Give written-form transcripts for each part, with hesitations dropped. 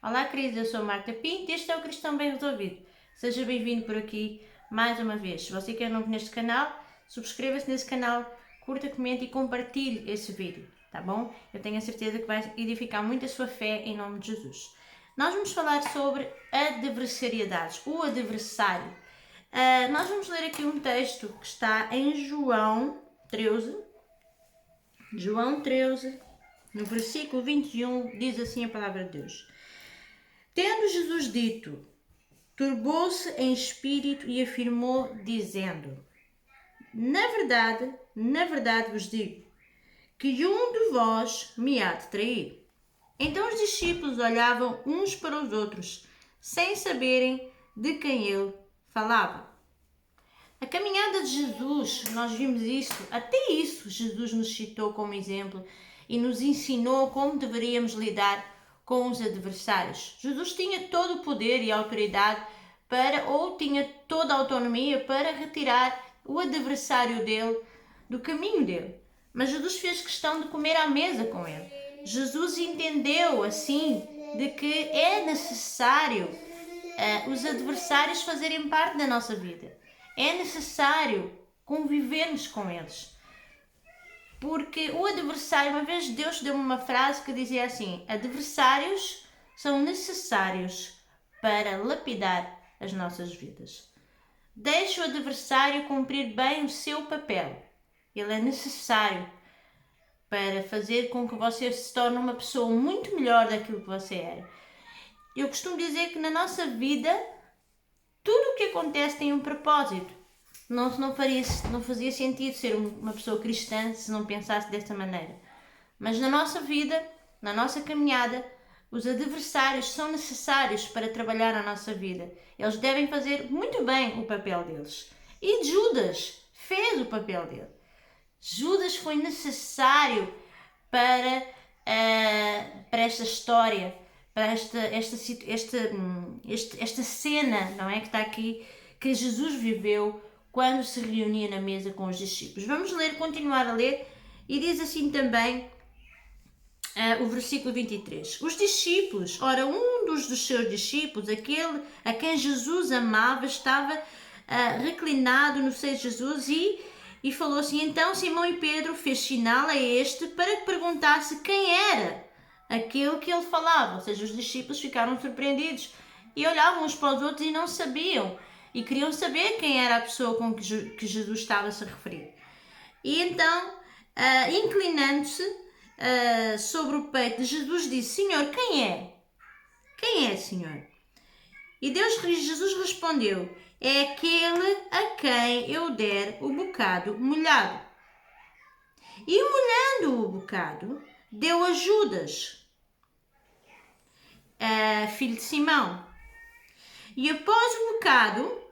Olá, queridos, eu sou a Marta Pinto e este é o Cristão Bem Resolvido. Seja bem-vindo por aqui mais uma vez. Se você quer novo neste canal, subscreva-se nesse canal, curta, comente e compartilhe esse vídeo, tá bom? Eu tenho a certeza que vai edificar muito a sua fé em nome de Jesus. Nós vamos falar sobre adversariedades, o adversário. Nós vamos ler aqui um texto que está em João 13. João 13, no versículo 21, diz assim a palavra de Deus. Tendo Jesus dito, turbou-se em espírito e afirmou, dizendo: na verdade vos digo, que um de vós me há de trair. Então os discípulos olhavam uns para os outros, sem saberem de quem ele falava. A caminhada de Jesus, nós vimos isso, até isso Jesus nos citou como exemplo e nos ensinou como deveríamos lidar com os adversários. Jesus tinha todo o poder e autoridade ou tinha toda a autonomia para retirar o adversário dele do caminho dele. Mas Jesus fez questão de comer à mesa com ele. Jesus entendeu assim de que é necessário os adversários fazerem parte da nossa vida. É necessário convivermos com eles. Porque o adversário, uma vez Deus deu-me uma frase que dizia assim: adversários são necessários para lapidar as nossas vidas. Deixe o adversário cumprir bem o seu papel. Ele é necessário para fazer com que você se torne uma pessoa muito melhor daquilo que você era. Eu costumo dizer que na nossa vida tudo o que acontece tem um propósito. Não fazia sentido ser uma pessoa cristã se não pensasse desta maneira. Mas na nossa vida, na nossa caminhada, os adversários são necessários para trabalhar na nossa vida. Eles devem fazer muito bem o papel deles. E Judas fez o papel dele. Judas foi necessário para esta história, para esta cena, não é, que está aqui, que Jesus viveu quando se reunia na mesa com os discípulos. Vamos continuar a ler, e diz assim também o versículo 23. Os discípulos, ora, um dos seus discípulos, aquele a quem Jesus amava, estava reclinado no seio de Jesus e falou assim: então Simão e Pedro fez sinal a este para que perguntasse quem era aquele que ele falava. Ou seja, os discípulos ficaram surpreendidos e olhavam uns para os outros e não sabiam. E queriam saber quem era a pessoa com que Jesus estava a se referir. E então, inclinando-se sobre o peito de Jesus, disse: Senhor, quem é? Quem é, Senhor? E Jesus respondeu: é aquele a quem eu der o bocado molhado. E molhando o bocado, deu a Judas, filho de Simão. E após o bocado,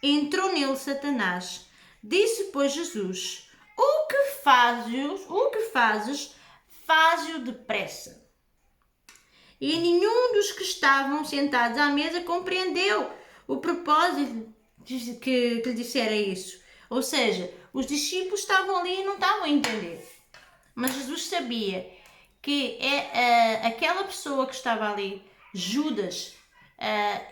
entrou nele Satanás. Disse, pois, Jesus: o que fazes, faze-o depressa. E nenhum dos que estavam sentados à mesa compreendeu o propósito que lhe dissera isso. Ou seja, os discípulos estavam ali e não estavam a entender. Mas Jesus sabia que aquela pessoa que estava ali, Judas,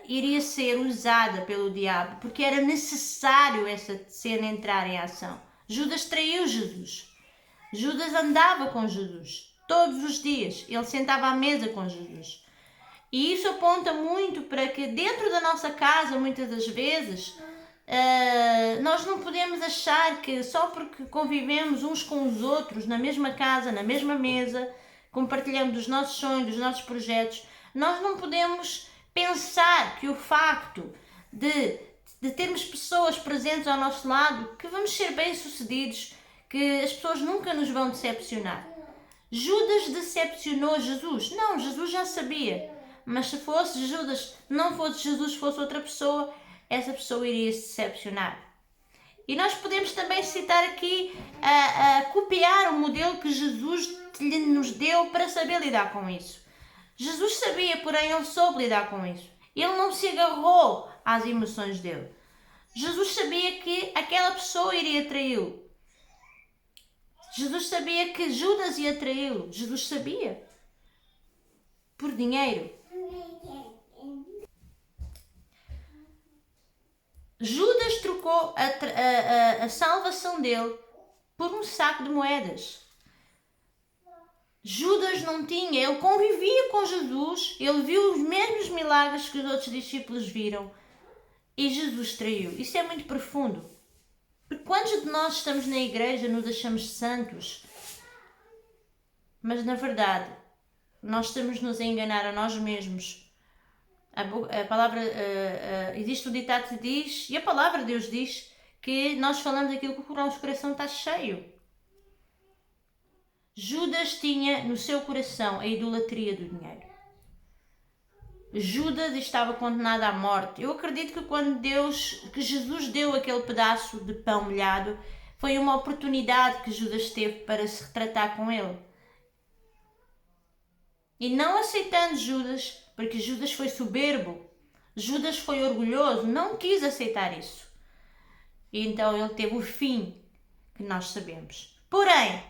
iria ser usada pelo diabo, porque era necessário essa cena entrar em ação. Judas traiu Jesus. Judas andava com Jesus todos os dias. Ele sentava à mesa com Jesus. E isso aponta muito para que dentro da nossa casa, muitas das vezes, nós não podemos achar que só porque convivemos uns com os outros na mesma casa, na mesma mesa, compartilhamos dos nossos sonhos, dos nossos projetos, nós não podemos pensar que o facto de termos pessoas presentes ao nosso lado, que vamos ser bem-sucedidos, que as pessoas nunca nos vão decepcionar. Judas decepcionou Jesus? Não, Jesus já sabia. Mas se fosse Judas, não fosse Jesus, fosse outra pessoa, essa pessoa iria se decepcionar. E nós podemos também citar aqui, copiar o modelo que Jesus nos deu para saber lidar com isso. Jesus sabia, porém ele soube lidar com isso. Ele não se agarrou às emoções dele. Jesus sabia que aquela pessoa iria traí-lo. Jesus sabia que Judas ia traí-lo. Jesus sabia. Por dinheiro. Judas trocou a salvação dele por um saco de moedas. Judas não tinha, ele convivia com Jesus, ele viu os mesmos milagres que os outros discípulos viram e Jesus traiu. Isso é muito profundo. Porque quantos de nós estamos na igreja nos achamos santos, mas na verdade nós estamos-nos a enganar a nós mesmos. A palavra, existe um ditado que diz, e a palavra de Deus diz, que nós falamos aquilo que o nosso coração está cheio. Judas tinha no seu coração a idolatria do dinheiro. Judas estava condenado à morte. Eu acredito que quando que Jesus deu aquele pedaço de pão molhado, foi uma oportunidade que Judas teve para se retratar com ele. E não aceitando Judas, porque Judas foi soberbo, Judas foi orgulhoso, não quis aceitar isso. E então ele teve o fim que nós sabemos. Porém,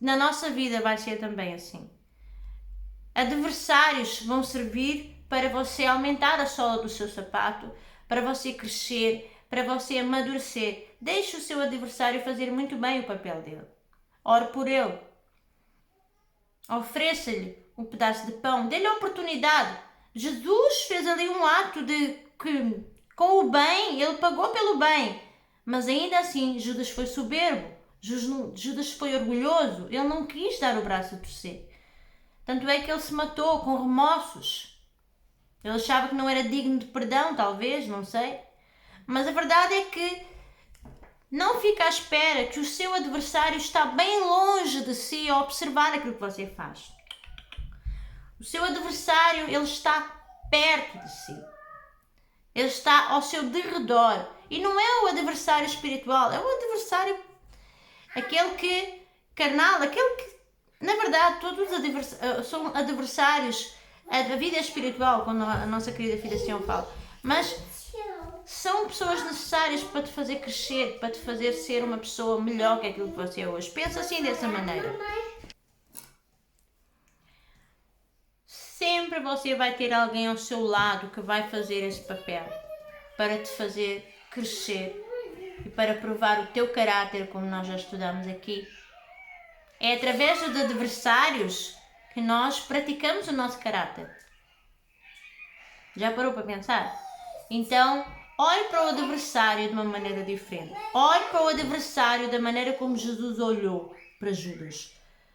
na nossa vida vai ser também assim. Adversários vão servir para você aumentar a sola do seu sapato, para você crescer, para você amadurecer. Deixe o seu adversário fazer muito bem o papel dele. Ore por ele. Ofereça-lhe um pedaço de pão. Dê-lhe a oportunidade. Jesus fez ali um ato de que, com o bem, ele pagou pelo bem. Mas ainda assim, Judas foi soberbo. Judas foi orgulhoso. Ele não quis dar o braço a torcer. Tanto é que ele se matou com remorsos. Ele achava que não era digno de perdão, talvez, não sei. Mas a verdade é que não fique à espera que o seu adversário está bem longe de si a observar aquilo que você faz. O seu adversário, ele está perto de si. Ele está ao seu derredor. E não é o adversário espiritual, é o adversário, aquele que, carnal, aquele que, na verdade, todos são adversários. A vida espiritual, quando a nossa querida filha Sião fala. Mas são pessoas necessárias para te fazer crescer, para te fazer ser uma pessoa melhor que aquilo que você é hoje. Pensa assim dessa maneira. Sempre você vai ter alguém ao seu lado que vai fazer esse papel para te fazer crescer e para provar o teu caráter, como nós já estudamos aqui. É através dos adversários que nós praticamos o nosso caráter. Já parou para pensar? Então, olhe para o adversário de uma maneira diferente. Olhe para o adversário da maneira como Jesus olhou para Judas.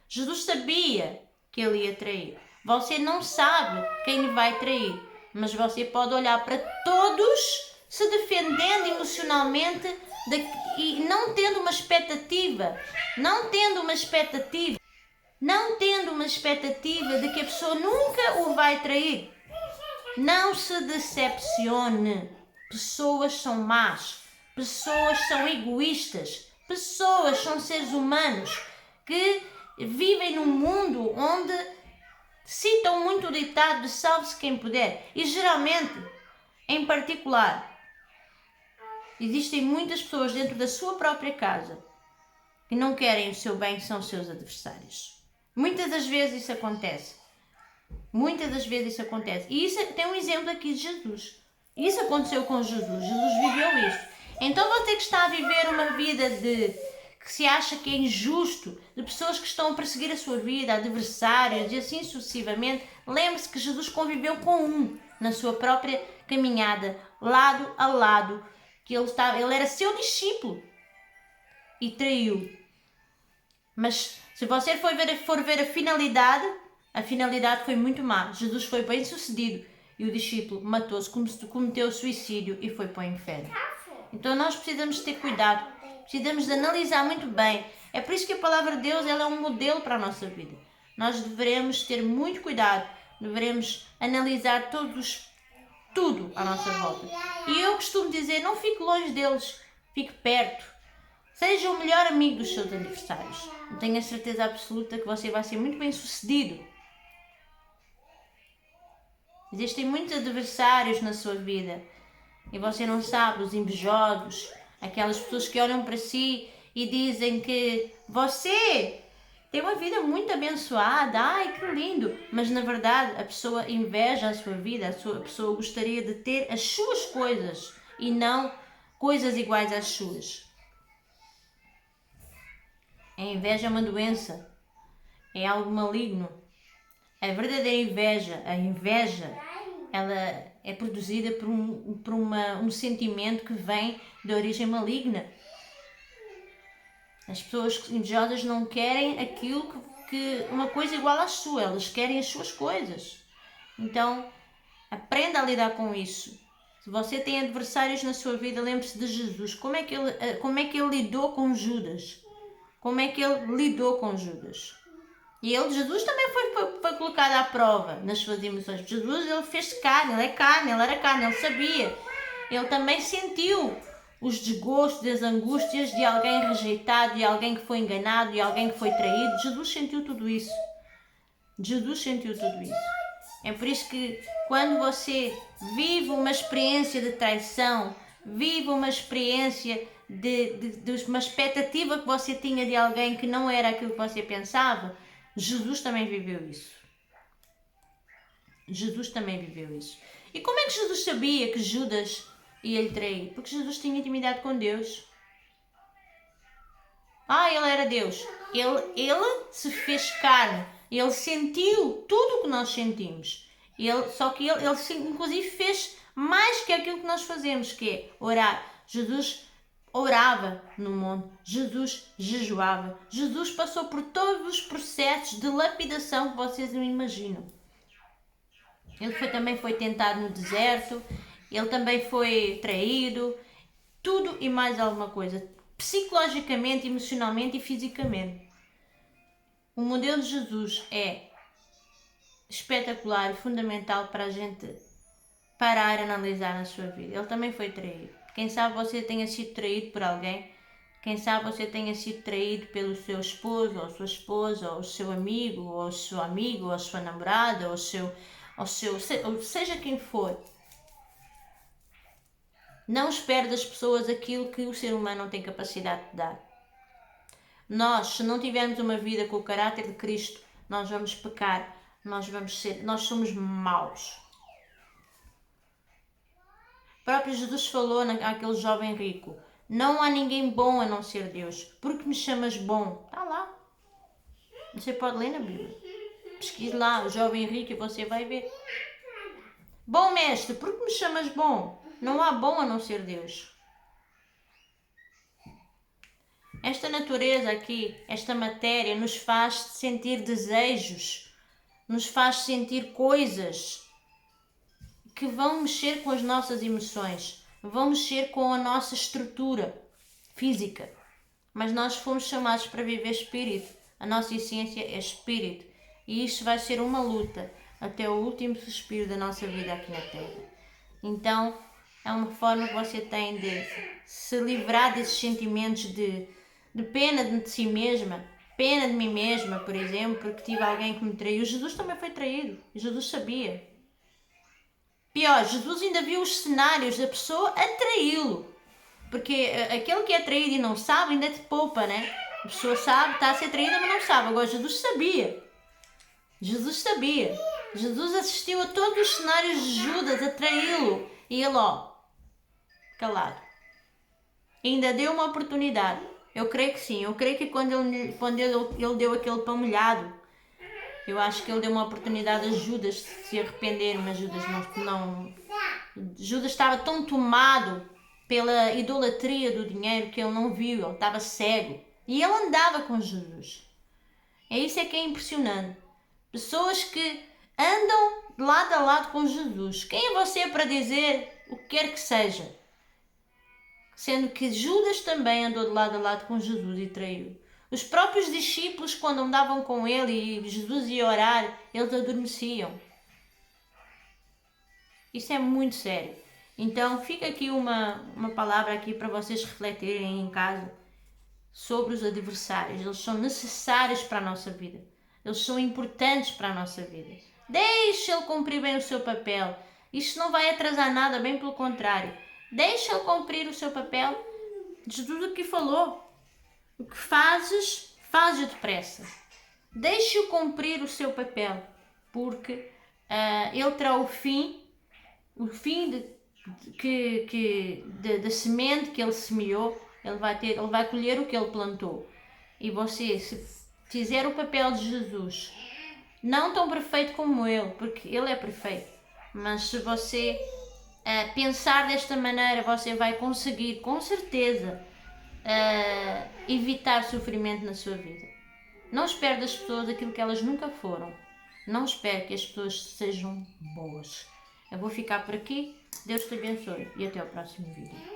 Jesus sabia que ele ia trair. Você não sabe quem lhe vai trair, mas você pode olhar para todos se defendendo emocionalmente e não tendo uma expectativa de que a pessoa nunca o vai trair. Não se decepcione. Pessoas são más, pessoas são egoístas, pessoas são seres humanos que vivem num mundo onde citam muito o ditado de salve-se quem puder. E geralmente, em particular, existem muitas pessoas dentro da sua própria casa que não querem o seu bem, são seus adversários. Muitas das vezes isso acontece. E isso tem um exemplo aqui de Jesus. Isso aconteceu com Jesus. Jesus viveu isso. Então você que está a viver uma vida que se acha que é injusto, de pessoas que estão a perseguir a sua vida, adversários e assim sucessivamente, lembre-se que Jesus conviveu com um na sua própria caminhada, lado a lado, que ele era seu discípulo e traiu. Mas se você for ver a finalidade foi muito má. Jesus foi bem sucedido e o discípulo matou-se, cometeu suicídio e foi para o inferno. Então nós precisamos ter cuidado, precisamos de analisar muito bem. É por isso que a palavra de Deus ela é um modelo para a nossa vida. Nós devemos ter muito cuidado, devemos analisar tudo à nossa volta. E eu costumo dizer, não fique longe deles, fique perto. Seja o melhor amigo dos seus adversários. Eu tenho a certeza absoluta que você vai ser muito bem sucedido. Existem muitos adversários na sua vida e você não sabe, os invejosos, aquelas pessoas que olham para si e dizem que você tem uma vida muito abençoada, ai que lindo, mas na verdade a pessoa inveja a sua vida, a pessoa gostaria de ter as suas coisas e não coisas iguais às suas. A inveja é uma doença, é algo maligno. A verdadeira inveja, ela é produzida por um sentimento que vem de origem maligna. As pessoas invejosas não querem aquilo que uma coisa igual à sua, elas querem as suas coisas. Então, aprenda a lidar com isso. Se você tem adversários na sua vida, lembre-se de Jesus. Como é que ele lidou com Judas? Como é que ele lidou com Judas? E Jesus também foi colocado à prova nas suas emoções. Jesus, ele fez carne, ele era carne, ele sabia. Ele também sentiu os desgostos, as angústias de alguém rejeitado, de alguém que foi enganado, de alguém que foi traído. Jesus sentiu tudo isso. É por isso que quando você vive uma experiência de traição, vive uma experiência de uma expectativa que você tinha de alguém que não era aquilo que você pensava, Jesus também viveu isso. E como é que Jesus sabia que Judas ia lhe trair? Porque Jesus tinha intimidade com Deus. Ele era Deus. Ele se fez carne. Ele sentiu tudo o que nós sentimos. Só que ele inclusive fez mais que aquilo que nós fazemos, que é orar. Jesus orava no monte. Jesus jejuava. Jesus passou por todos os processos de lapidação que vocês não imaginam. Ele também foi tentado no deserto. Ele também foi traído. Tudo e mais alguma coisa. Psicologicamente, emocionalmente e fisicamente. O modelo de Jesus é espetacular e fundamental para a gente parar e analisar na sua vida. Ele também foi traído. Quem sabe você tenha sido traído por alguém. Quem sabe você tenha sido traído pelo seu esposo, ou sua esposa, ou o seu amigo, ou a sua namorada, ou seja quem for. Não espere das pessoas aquilo que o ser humano não tem capacidade de dar. Nós, se não tivermos uma vida com o caráter de Cristo, nós vamos pecar, nós somos maus. O próprio Jesus falou àquele jovem rico: não há ninguém bom a não ser Deus. Por que me chamas bom? Está lá. Você pode ler na Bíblia. Pesquise lá, o jovem rico, e você vai ver. Bom mestre, por que me chamas bom? Não há bom a não ser Deus. Esta natureza aqui, esta matéria, nos faz sentir desejos, nos faz sentir coisas que vão mexer com as nossas emoções, vão mexer com a nossa estrutura física. Mas nós fomos chamados para viver espírito. A nossa essência é espírito. E isto vai ser uma luta até o último suspiro da nossa vida aqui na Terra. Então, é uma forma que você tem de se livrar desses sentimentos de pena de si mesma, pena de mim mesma, por exemplo, porque tive alguém que me traiu. Jesus também foi traído. Jesus sabia. Pior, Jesus ainda viu os cenários da pessoa a traí-lo. Porque aquele que é traído e não sabe ainda te poupa, né? A pessoa sabe, está a ser traída, mas não sabe. Agora, Jesus sabia. Jesus assistiu a todos os cenários de Judas a traí-lo. E ele, calado. Ainda deu uma oportunidade. Eu creio que sim. Eu creio que quando ele deu aquele pão molhado, eu acho que ele deu uma oportunidade a Judas se arrepender, mas Judas não. Judas estava tão tomado pela idolatria do dinheiro que ele não viu, ele estava cego. E ele andava com Jesus. Isso é que é impressionante. Pessoas que andam de lado a lado com Jesus. Quem é você para dizer o que quer que seja? Sendo que Judas também andou de lado a lado com Jesus e traiu. Os próprios discípulos, quando andavam com ele e Jesus ia orar, eles adormeciam. Isso é muito sério. Então fica aqui uma palavra aqui para vocês refletirem em casa sobre os adversários. Eles são necessários para a nossa vida. Eles são importantes para a nossa vida. Deixe ele cumprir bem o seu papel. Isto não vai atrasar nada, bem pelo contrário. Deixe ele cumprir o seu papel de tudo o que falou. O que fazes, faz-o depressa. Deixe-o cumprir o seu papel, porque ele terá o fim da semente que ele semeou, ele vai colher o que ele plantou. E você, se fizer o papel de Jesus, não tão perfeito como ele, porque ele é perfeito, mas se você pensar desta maneira, você vai conseguir, com certeza, evitar sofrimento na sua vida. Não espere das pessoas aquilo que elas nunca foram. Não espere que as pessoas sejam boas. Eu vou ficar por aqui. Deus te abençoe e até ao próximo vídeo.